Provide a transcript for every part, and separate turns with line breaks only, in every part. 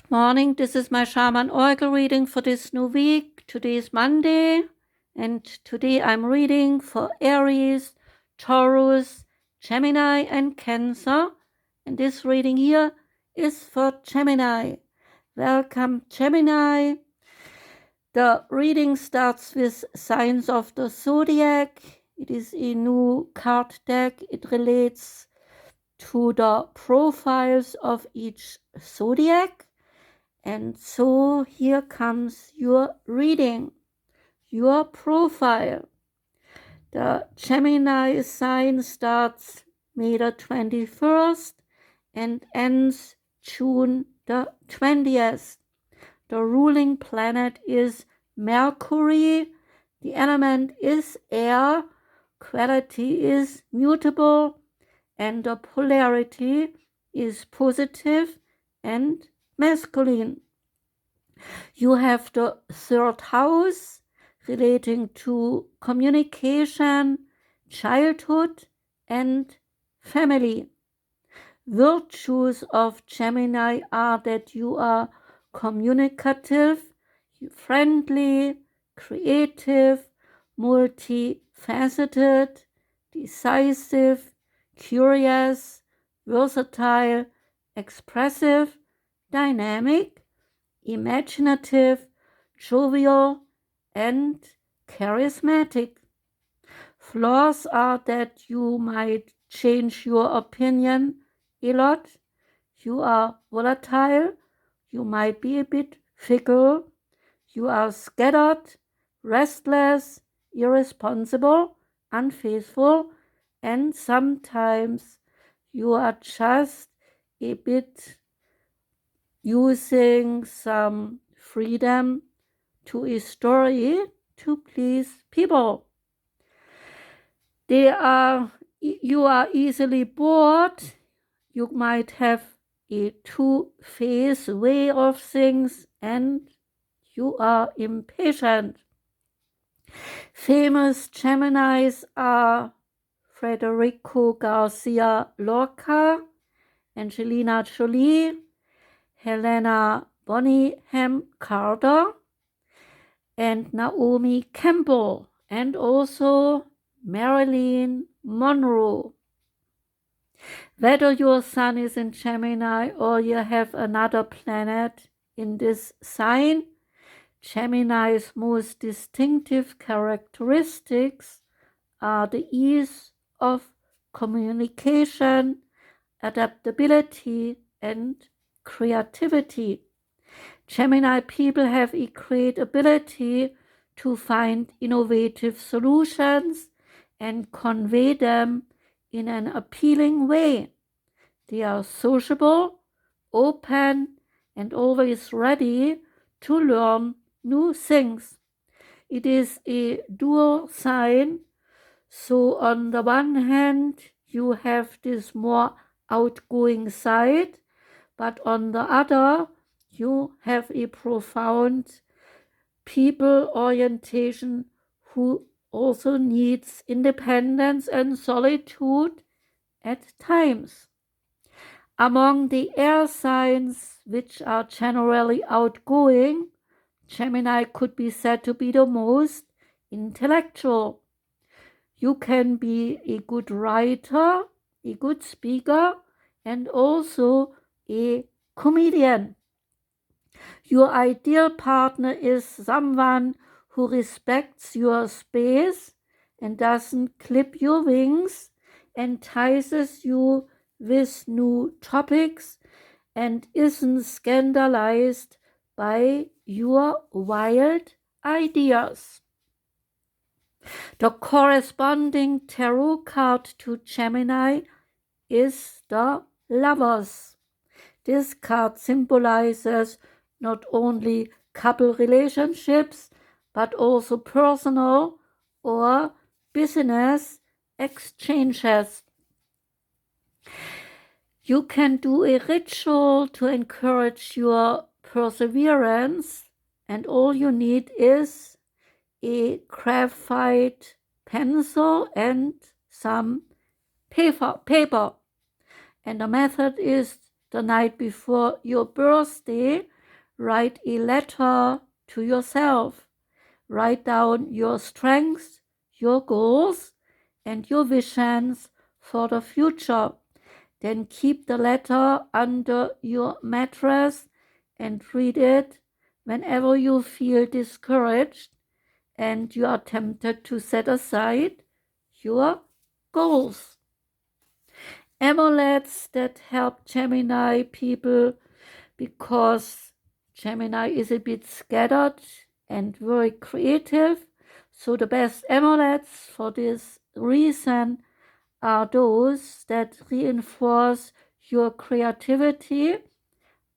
Good morning, this is my Shaman Oracle reading for this new week. Today is Monday, and today I'm reading for Aries, Taurus, Gemini, and Cancer. And this reading here is for Gemini. Welcome, Gemini. The reading starts with signs of the Zodiac. It is a new card deck. It relates to the profiles of each zodiac. And so here comes your reading, your profile. The Gemini sign starts May the 21st and ends June the 20th. The ruling planet is Mercury. The element is air. Quality is mutable. And the polarity is positive and masculine. You have the third house relating to communication, childhood, and family. Virtues of Gemini are that you are communicative, friendly, creative, multifaceted, decisive, curious, versatile, expressive, dynamic, imaginative, jovial, and charismatic. Flaws are that you might change your opinion a lot. You are volatile. You might be a bit fickle. You are scattered, restless, irresponsible, unfaithful, and sometimes you are just a bit using some freedom to a story to please people. You are easily bored. You might have a two-faced way of things, and you are impatient. Famous Geminis are Federico Garcia Lorca, Angelina Jolie, Helena Bonham Carter, and Naomi Campbell, and also Marilyn Monroe. Whether your sun is in Gemini or you have another planet in this sign, Gemini's most distinctive characteristics are the ease of communication, adaptability, and creativity. Gemini people have a great ability to find innovative solutions and convey them in an appealing way. They are sociable, open, and always ready to learn new things. It is a dual sign, so on the one hand, you have this more outgoing side, but on the other, you have a profound people orientation who also needs independence and solitude at times. Among the air signs, which are generally outgoing, Gemini could be said to be the most intellectual. You can be a good writer, a good speaker, and also a comedian. Your ideal partner is someone who respects your space and doesn't clip your wings, entices you with new topics, and isn't scandalized by your wild ideas. The corresponding tarot card to Gemini is the Lovers. This card symbolizes not only couple relationships, but also personal or business exchanges. You can do a ritual to encourage your perseverance, and all you need is a graphite pencil and some paper. And the method is the night before your birthday, write a letter to yourself. Write down your strengths, your goals, and your visions for the future. Then keep the letter under your mattress and read it whenever you feel discouraged and you are tempted to set aside your goals. Amulets that help Gemini people, because Gemini is a bit scattered and very creative. So the best amulets for this reason are those that reinforce your creativity,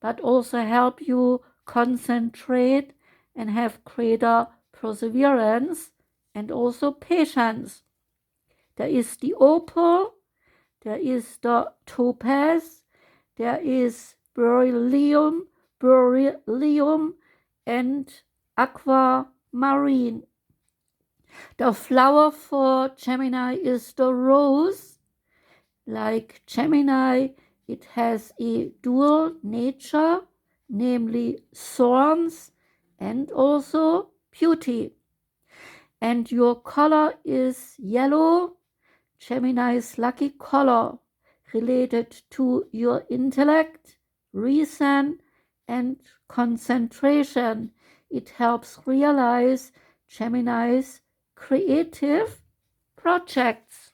but also help you concentrate and have greater perseverance and also patience. There is the opal, there is the topaz, there is beryllium, and aquamarine. The flower for Gemini is the rose. Like Gemini, it has a dual nature, namely thorns and also beauty. And your color is yellow, Gemini's lucky color, related to your intellect, reason, and concentration. It helps realize Gemini's creative projects.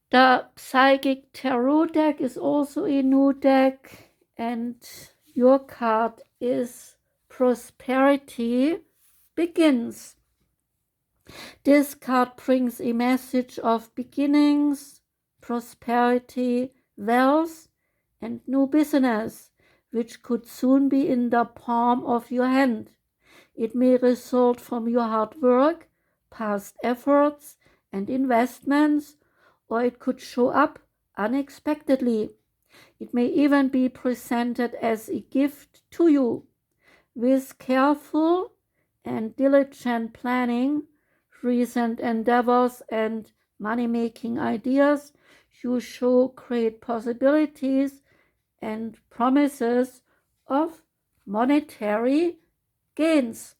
The Psychic Tarot deck is also a new deck, and your card is Prosperity Begins. This card brings a message of beginnings, prosperity, wealth, and new business, which could soon be in the palm of your hand. It may result from your hard work, past efforts, and investments, or it could show up unexpectedly. It may even be presented as a gift to you. With careful and diligent planning, recent endeavors, and money-making ideas, you show great possibilities and promises of monetary gains.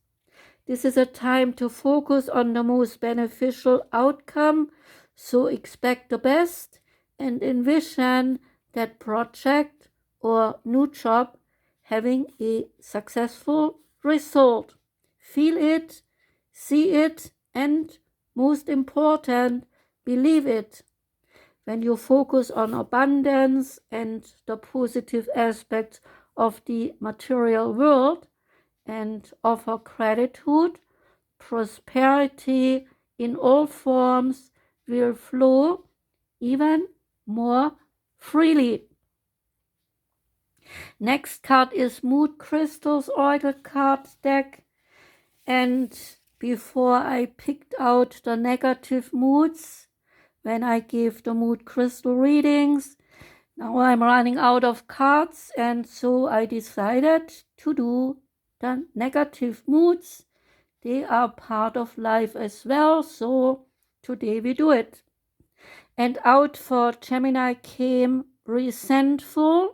This is a time to focus on the most beneficial outcome, so expect the best and envision that project or new job having a successful result. Feel it, see it, and most important, believe it. When you focus on abundance and the positive aspects of the material world and offer gratitude, prosperity in all forms will flow even more freely. Next card is Mood Crystals Oracle card deck, and before I picked out the negative moods when I gave the mood crystal readings, now I'm running out of cards, and so I decided to do the negative moods. They are part of life as well, so today we do it. And out for Gemini came Resentful.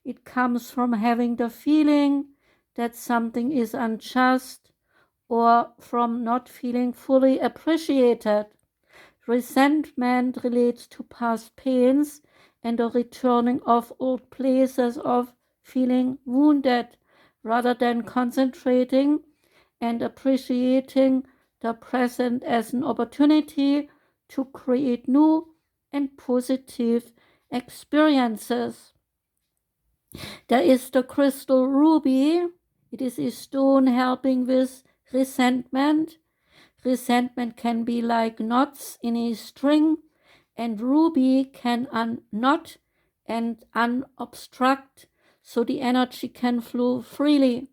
It comes from having the feeling that something is unjust or from not feeling fully appreciated. Resentment relates to past pains and the returning of old places of feeling wounded, rather than concentrating and appreciating the present as an opportunity to create new and positive experiences. There is the crystal ruby. It is a stone helping with resentment. Resentment can be like knots in a string, and ruby can unknot and unobstruct, so the energy can flow freely.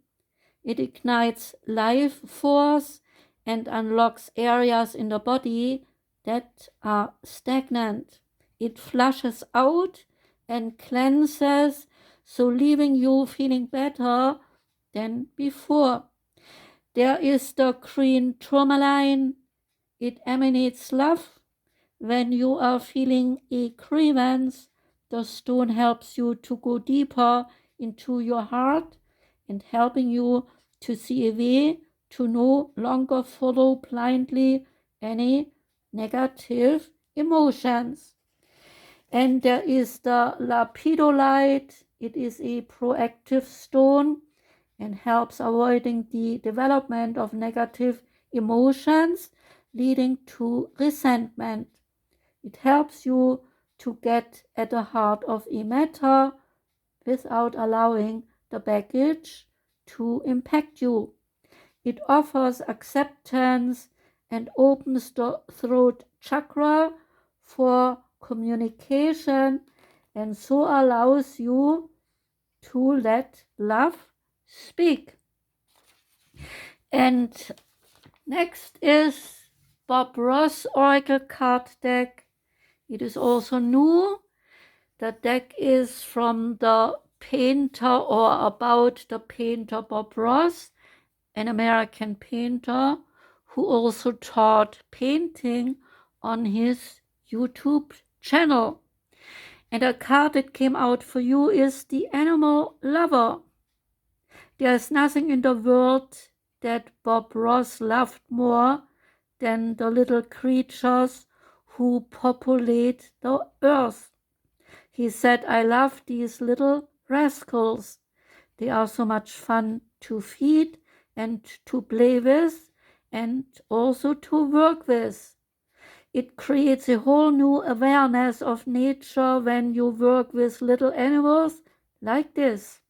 It ignites life force and unlocks areas in the body that are stagnant. It flushes out and cleanses, so leaving you feeling better than before. There is the green Tourmaline. It emanates love. When you are feeling a grievance, The stone helps you to go deeper into your heart and helping you to see a way to no longer follow blindly any negative emotions. And there is the Lepidolite. It is a proactive stone and helps avoiding the development of negative emotions leading to resentment. It helps you to get at the heart of a matter without allowing the baggage to impact you. It offers acceptance and opens the throat chakra for communication and so allows you to let love speak. And next is Bob Ross Oracle card deck. It is also new. The deck is from the painter or about the painter Bob Ross, an American painter who also taught painting on his YouTube channel. And the card that came out for you is the Animal Lover. There is nothing in the world that Bob Ross loved more than the little creatures who populate the earth. He said, I love these little rascals. They are so much fun to feed and to play with and also to work with. It creates a whole new awareness of nature when you work with little animals like this.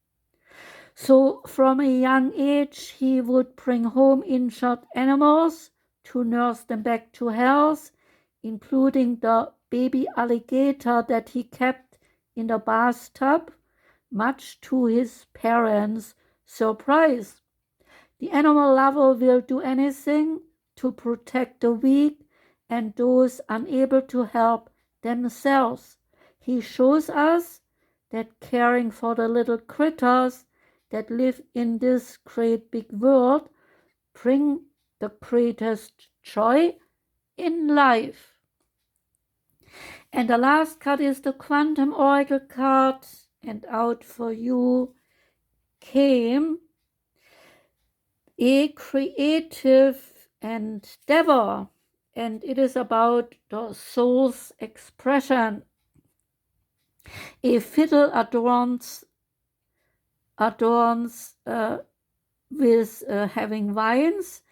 So from a young age, he would bring home injured animals to nurse them back to health, including the baby alligator that he kept in the bathtub, much to his parents' surprise. The animal lover will do anything to protect the weak and those unable to help themselves. He shows us that caring for the little critters that live in this great big world bring the greatest joy in life. And the last card is the Quantum Oracle card, and out for you came a creative endeavor, and it is about the soul's expression. A fiddle adorns with having vines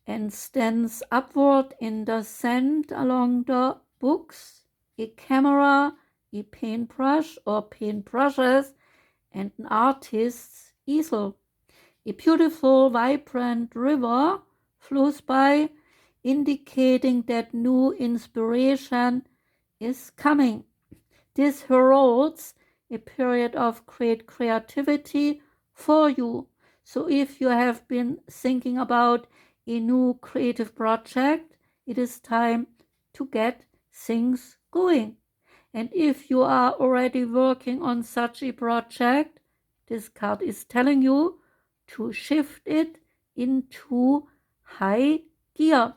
and stands upward in the sand along the books, a camera, a paintbrush or paintbrushes, and an artist's easel. A beautiful, vibrant river flows by, indicating that new inspiration is coming. This heralds a period of great creativity for you. So if you have been thinking about a new creative project, it is time to get things going. And if you are already working on such a project, this card is telling you to shift it into high gear.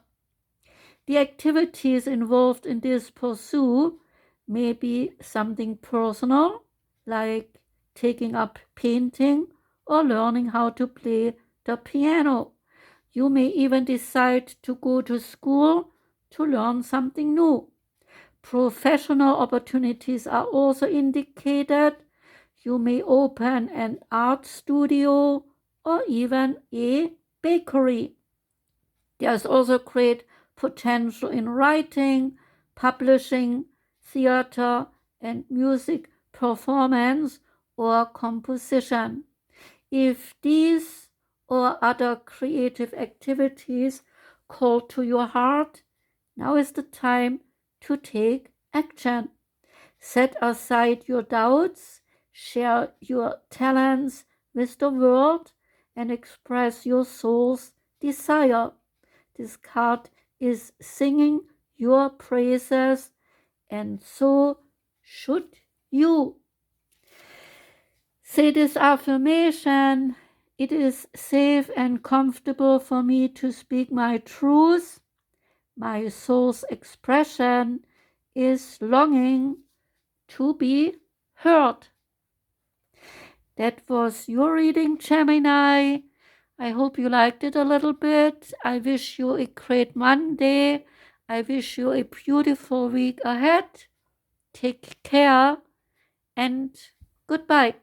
The activities involved in this pursuit may be something personal, like taking up painting or learning how to play the piano. You may even decide to go to school to learn something new. Professional opportunities are also indicated. You may open an art studio or even a bakery. There's also great potential in writing, publishing, theater, and music performance or composition. If these or other creative activities call to your heart, now is the time to take action. Set aside your doubts, share your talents with the world, and express your soul's desire. This card is singing your praises, and so should you. Say this affirmation: it is safe and comfortable for me to speak my truth. My soul's expression is longing to be heard. That was your reading, Gemini. I hope you liked it a little bit. I wish you a great Monday. I wish you a beautiful week ahead. Take care and goodbye.